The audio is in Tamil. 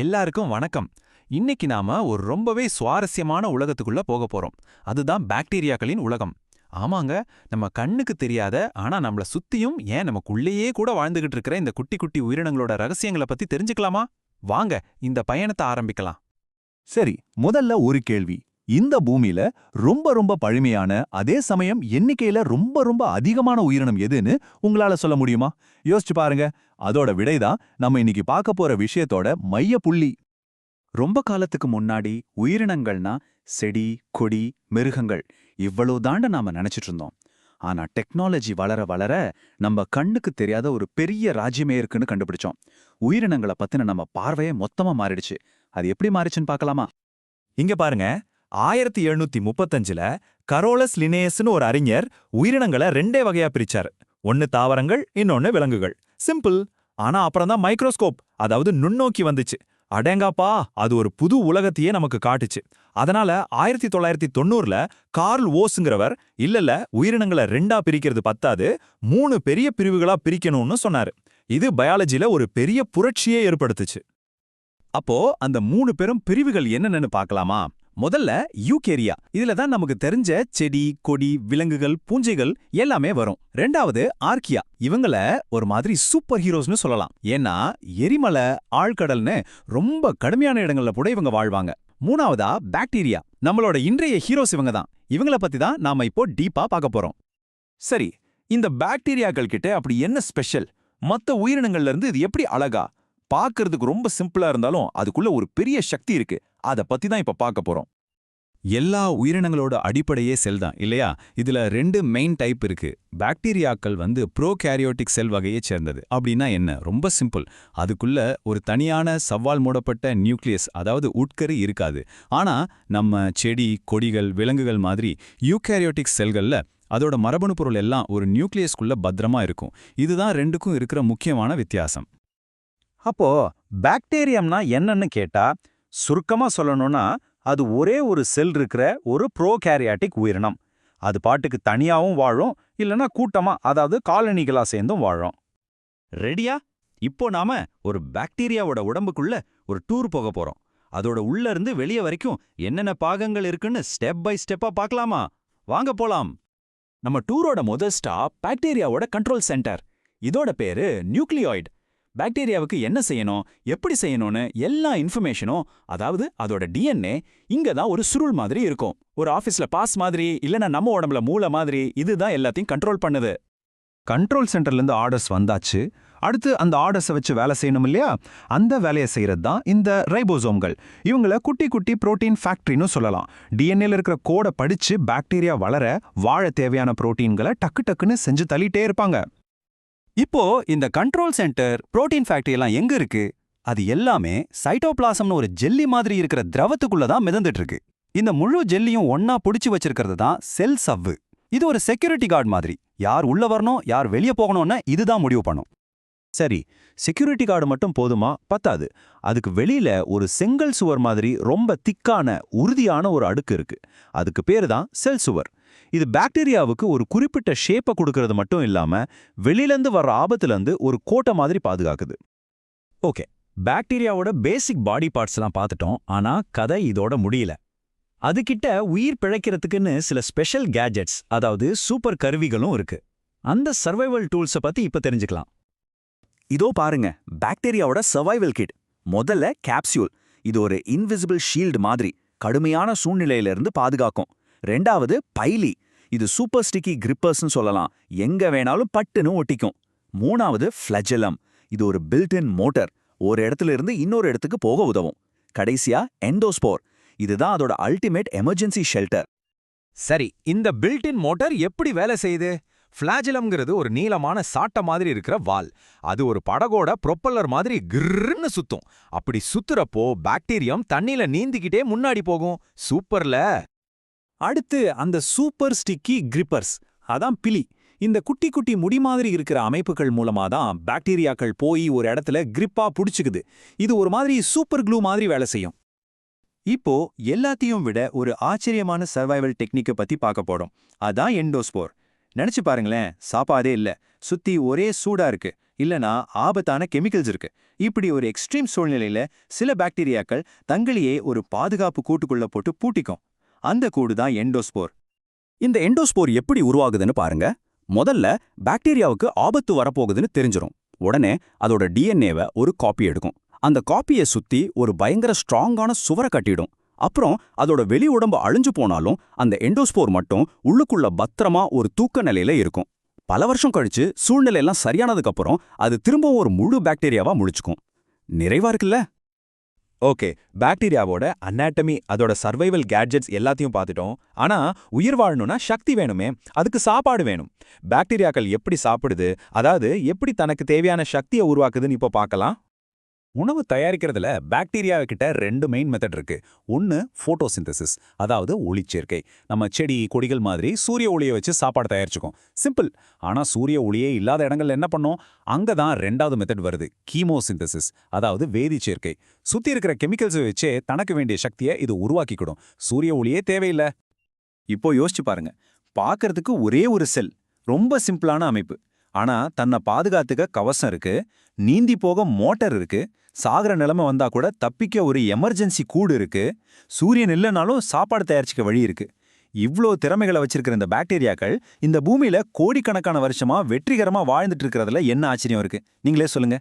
எல்லாருக்கும் வணக்கம். இன்னைக்கு நாம ஒரு ரொம்பவே சுவாரஸ்யமான உலகத்துக்குள்ள போக போறோம். அதுதான் பாக்டீரியாக்களின் உலகம். ஆமாங்க, நம்ம கண்ணுக்கு தெரியாத ஆனா நம்மள சுத்தியும் ஏன் நமக்குள்ளேயே கூட வாழ்ந்துகிட்டு இருக்கிற இந்த குட்டி குட்டி உயிரினங்களோட ரகசியங்களை பத்தி தெரிஞ்சுக்கலாமா? வாங்க இந்த பயணத்தை ஆரம்பிக்கலாம். சரி, முதல்ல ஒரு கேள்வி. இந்த பூமியில ரொம்ப ரொம்ப பழமையான அதே சமயம் எண்ணிக்கையில ரொம்ப ரொம்ப அதிகமான உயிரினம் எதுன்னு உங்களால சொல்ல முடியுமா? யோசிச்சு பாருங்க. அதோட விடைதான் நம்ம இன்னைக்கு பார்க்க போற விஷயத்தோட மைய புள்ளி. ரொம்ப காலத்துக்கு முன்னாடி உயிரினங்கள்னா செடி, கொடி, மிருகங்கள் இவ்வளவு தாண்ட நாம நினைச்சிட்டு இருந்தோம். ஆனா டெக்னாலஜி வளர வளர நம்ம கண்ணுக்கு தெரியாத ஒரு பெரிய ராஜ்யமே இருக்குன்னு கண்டுபிடிச்சோம். உயிரினங்களை பத்தின நம்ம பார்வையே மொத்தமா மாறிடுச்சு. அது எப்படி மாறிச்சுன்னு பார்க்கலாமா? இங்க பாருங்க, 1735ல கரோலஸ் லினேயஸ்னு ஒரு அறிஞர் உயிரினங்களை ரெண்டே வகையா பிரிச்சார். ஒன்னு தாவரங்கள், இன்னொன்னு விலங்குகள். சிம்பிள். ஆனா அப்புறம் தான் மைக்ரோஸ்கோப், அதாவது நுண்ணோக்கி வந்துச்சு. அடேங்காப்பா, அது ஒரு புது உலகத்தையே நமக்கு காட்டுச்சு. அதனால 1990ல கார்ல் ஓஸ்ங்கிறவர் இல்ல உயிரினங்களை ரெண்டா பிரிக்கிறது பத்தாது, 3 பெரிய பிரிவுகளா பிரிக்கணும்னு சொன்னாரு. இது பயாலஜில ஒரு பெரிய புரட்சியே ஏற்படுத்துச்சு. அப்போ அந்த 3 பெரும் பிரிவுகள் என்னென்னு பார்க்கலாமா? முதல்ல யூகேரியா. இதுல தான் நமக்கு தெரிஞ்ச செடி, கொடி, விலங்குகள், பூஞ்சைகள் எல்லாமே வரும். ரெண்டாவது ஆர்க்கியா. இவங்கள ஒரு மாதிரி சூப்பர் ஹீரோஸ்னு சொல்லலாம். ஏன்னா எரிமலை, ஆழ்கடல்னு ரொம்ப கடுமையான இடங்கள்ல கூட இவங்க வாழ்வாங்க. மூணாவதா பாக்டீரியா. நம்மளோட இன்றைய ஹீரோஸ் இவங்க தான். இவங்கள பத்தி தான் நாம இப்போ டீப்பா பார்க்க போறோம். சரி, இந்த பாக்டீரியாக்கள் கிட்ட அப்படி என்ன ஸ்பெஷல்? மத்த உயிரினங்கள்ல இருந்து இது எப்படி அழகா? பார்க்கிறதுக்கு ரொம்ப சிம்பிளா இருந்தாலும் அதுக்குள்ள ஒரு பெரிய சக்தி இருக்கு. அத பத்தி தான் இப்ப பார்க்க போறோம். எல்லா உயிரினங்களோட அடிப்படையே செல் தான் இல்லையா? இதுல 2 மெயின் டைப் இருக்கு. பாக்டீரியாக்கள் ப்ரோகாரியோட்டிக் செல் வகையைச் சேர்ந்தது. அப்படின்னா என்ன? ரொம்ப சிம்பிள். அதுக்குள்ள ஒரு தனியான சவ்வால் மூடப்பட்ட நியூக்ளியஸ், அதாவது உட்கரு இருக்காது. ஆனா நம்ம செடி, கொடிகள், விலங்குகள் மாதிரி யூகாரியோட்டிக் செல்கள்ல அதோட மரபணு பொருள் எல்லாம் ஒரு நியூக்ளியஸ்குள்ள பத்திரமா இருக்கும். இதுதான் ரெண்டுக்கும் இருக்கிற முக்கியமான வித்தியாசம். அப்போ பாக்டீரியம்னா என்னன்னு கேட்டா, சுருக்கமா சொல்லணும்னா அது ஒரே ஒரு செல் இருக்கிற ஒரு ப்ரோகாரியாட்டிக் உயிரினம். அது பாட்டுக்கு தனியாவும் வாழும், இல்லனா கூட்டமா, அதாவது காலனிகளா சேர்ந்தும் வாழும். ரெடியா? இப்போ நாம ஒரு பாக்டீரியாவோட உடம்புக்குள்ள ஒரு டூர் போக போறோம். அதோட உள்ள இருந்து வெளியே வரைக்கும் என்னென்ன பாகங்கள் இருக்குன்னு ஸ்டெப் பை ஸ்டெப்பா பார்க்கலாமா? வாங்க போலாம். நம்ம டூரோட முதல் ஸ்டாப் பாக்டீரியாவோட கண்ட்ரோல் சென்டர். இதோட பேரு நியூக்ளியாய்டு. பாக்டீரியாவுக்கு என்ன செய்யணும், எப்படி செய்யணும்னு எல்லா இன்ஃபர்மேஷனும், அதாவது அதோட டிஎன்ஏ இங்க தான் ஒரு சுருள் மாதிரி இருக்கும். ஒரு ஆபீஸ்ல பாஸ் மாதிரி, இல்லனா நம்ம உடம்புல மூளை மாதிரி இதுதான் எல்லாத்தையும் கண்ட்ரோல் பண்ணுது. கண்ட்ரோல் சென்டர்ல இருந்து ஆர்டர்ஸ் வந்தாச்சு. அடுத்து அந்த ஆர்டர்ஸை வச்சு வேலை செய்யணும் இல்லையா? அந்த வேலையை செய்யறது தான் இந்த ரைபோசோம்கள். இவங்கள குட்டி குட்டி புரோட்டீன் ஃபேக்டரின்னு சொல்லலாம். டிஎன்ஏல இருக்கிற கோடை படிச்சு பாக்டீரியா வளர வாழ தேவையான புரோட்டீன்களை டக்கு டக்குன்னு செஞ்சு தள்ளிட்டே இருப்பாங்க. இப்போ இந்த கண்ட்ரோல் சென்டர், புரோட்டீன் ஃபேக்டரி எல்லாம் எங்க இருக்கு? அது எல்லாமே சைட்டோபிளாசம்னு ஒரு ஜெல்லி மாதிரி இருக்கிற திரவத்துக்குள்ள தான் மிதந்துட்டு இருக்கு. இந்த முழு ஜெல்லியும் ஒன்னா புடிச்சு வச்சிருக்கிறது தான் செல் சவ்வு. இது ஒரு செக்யூரிட்டி கார்டு மாதிரி. யார் உள்ள வரணும், யார் வெளியே போகணும்னு இதுதான் முடிவு பண்ணும். சரி, செக்யூரிட்டி கார்டு மட்டும் போதுமா? பத்தாது. அதுக்கு வெளியில ஒரு செங்கல் சுவர் மாதிரி ரொம்ப திக்கான உறுதியான ஒரு அடுக்கு இருக்கு. அதுக்கு பேரு தான் செல் சுவர். இது பாக்டீரியாவுக்கு ஒரு குறிப்பிட்ட ஷேப்பை கொடுக்கறது மட்டும் இல்லாம வெளியிலேருந்து வர்ற ஆபத்துலேருந்து ஒரு கோட்டை மாதிரி பாதுகாக்குது. ஓகே, பாக்டீரியாவோட பேசிக் பாடி பார்ட்ஸ் எல்லாம் பார்த்துட்டோம். ஆனா கதை இதோட முடியல. அதுகிட்ட உயிர் பிழைக்கிறதுக்குன்னு சில ஸ்பெஷல் கேஜெட்ஸ், அதாவது சூப்பர் கருவிகளும் இருக்கு. அந்த சர்வைவல் டூல்ஸை பத்தி இப்ப தெரிஞ்சுக்கலாம். இதோ பாருங்க, பாக்டீரியாவோட சர்வைவல் கிட். முதல்ல கேப்சியூல். இது ஒரு இன்விசிபிள் ஷீல்டு மாதிரி கடுமையான சூழ்நிலையிலிருந்து பாதுகாக்கும். ரெண்டாவது பைலி. இது சூப்பர் ஸ்டிக்கி கிரிப்பர்ஸ்னு சொல்லலாம். எங்க வேணாலும் பட்டுன்னு ஒட்டிக்கும். மூணாவது ஃப்ளஜெலம். இது ஒரு பில்ட்-இன் மோட்டர். ஒரு இடத்துல இருந்து இன்னொரு இடத்துக்கு போக உதவும். கடைசியா எண்டோஸ்போர். இதுதான் அதோட அல்டிமேட் எமர்ஜென்சி ஷெல்டர். சரி, இந்த பில்ட்-இன் மோட்டார் எப்படி வேலை செய்யுது? ஃபிளாஜெலம்ங்கிறது ஒரு நீளமான சாட்ட மாதிரி இருக்கிற வால். அது ஒரு படகோட ப்ரொப்பல்லர் மாதிரி கிர்ன்னு சுத்தும். அப்படி சுத்துறப்போ பாக்டீரியம் தண்ணியில நீந்திக்கிட்டே முன்னாடி போகும். சூப்பர்ல. அடுத்து அந்த சூப்பர் ஸ்டிக்கி கிரிப்பர்ஸ், அதான் பிலி. இந்த குட்டி குட்டி முடி மாதிரி இருக்கிற அமைப்புகள் மூலமா தான் பாக்டீரியாக்கள் போய் ஒரு இடத்துல கிரிப்பா புடிச்சுக்குது. இது ஒரு மாதிரி சூப்பர் க்ளூ மாதிரி வேலை செய்யும். இப்போ எல்லாத்தையும் விட ஒரு ஆச்சரியமான சர்வைவல் டெக்னிக்கை பத்தி பார்க்க போறோம். அதான் எண்டோஸ்போர். நினைச்சு பாருங்களேன், சாப்பாடே இல்ல, சுத்தி ஒரே சூடா இருக்கு, இல்லனா ஆபத்தான கெமிக்கல்ஸ் இருக்கு. இப்படி ஒரு எக்ஸ்ட்ரீம் சூழ்நிலையில சில பாக்டீரியாக்கள் தங்களையே ஒரு பாதுகாப்பு கூட்டுக்குள்ள போட்டு பூட்டிக்கும். அந்த கூடு தான் எண்டோஸ்போர். இந்த எண்டோஸ்போர் எப்படி உருவாகுதுன்னு பாருங்க. முதல்ல பாக்டீரியாவுக்கு ஆபத்து வரப்போகுதுன்னு தெரிஞ்சிரும். உடனே அதோட டிஎன்ஏவை ஒரு காப்பி எடுக்கும். அந்த காப்பியை சுத்தி ஒரு பயங்கர ஸ்ட்ராங்கான சுவரை கட்டிடும். அப்புறம் அதோட வெளி உடம்பு அழிஞ்சு போனாலும் அந்த எண்டோஸ்போர் மட்டும் உள்ளுக்குள்ள பத்திரமா ஒரு தூக்க நிலையில இருக்கும். பல வருஷம் கழிச்சு சூழ்நிலையெல்லாம் சரியானதுக்கு அப்புறம் அது திரும்பவும் ஒரு முழு பாக்டீரியாவா முழிச்சுக்கும். நிறைவா இருக்குல்ல? ஓகே, பாக்டீரியாவோட அனாட்டமி, அதோட சர்வைவல் கேட்ஜெட்ஸ் எல்லாத்தையும் பார்த்துட்டோம். ஆனா உயிர் வாழணும்னா சக்தி வேணுமே, அதுக்கு சாப்பாடு வேணும். பாக்டீரியாக்கள் எப்படி சாப்பிடுது, அதாவது எப்படி தனக்கு தேவையான சக்தியை உருவாக்குதுன்னு இப்போ பார்க்கலாம். உணவு தயாரிக்கிறதுல பாக்டீரியா கிட்ட 2 மெயின் மெத்தட் இருக்கு. ஒன்னு ஃபோட்டோசிந்தசிஸ், அதாவது ஒளிச்சேர்க்கை. நம்ம செடி கொடிகள் மாதிரி சூரிய ஒளியை வச்சு சாப்பாடு தயாரிச்சுக்கோம். சிம்பிள். ஆனா சூரிய ஒளியே இல்லாத இடங்கள்ல என்ன பண்ணோம்? அங்கதான் 2வது மெத்தட் வருது, கீமோசிந்தசிஸ், அதாவது வேதிச்சேர்க்கை. சுத்தி இருக்கிற கெமிக்கல்ஸை வச்சே தனக்கு வேண்டிய சக்தியை இது உருவாக்கிக்கிடும். சூரிய ஒளியே தேவையில்லை. இப்போ யோசிச்சு பாருங்க, பார்க்கறதுக்கு ஒரே ஒரு செல், ரொம்ப சிம்பிளான அமைப்பு. ஆனா தன்னை பாதுகாத்துக்க கவசம் இருக்கு, நீந்தி போக மோட்டார் இருக்கு, சாகர நிலைமை வந்தா கூட தப்பிக்க ஒரு எமர்ஜென்சி கூடு இருக்கு, சூரியன் இல்லைனாலும் சாப்பாடு தயாரிச்சுக்க வழி இருக்கு. இவ்ளோ திறமைகளை வச்சிருக்கிற இந்த பாக்டீரியாக்கள் இந்த பூமியில கோடிக்கணக்கான வருஷமா வெற்றிகரமா வாழ்ந்துட்டு இருக்கிறதுல என்ன ஆச்சரியம் இருக்கு? நீங்களே சொல்லுங்க.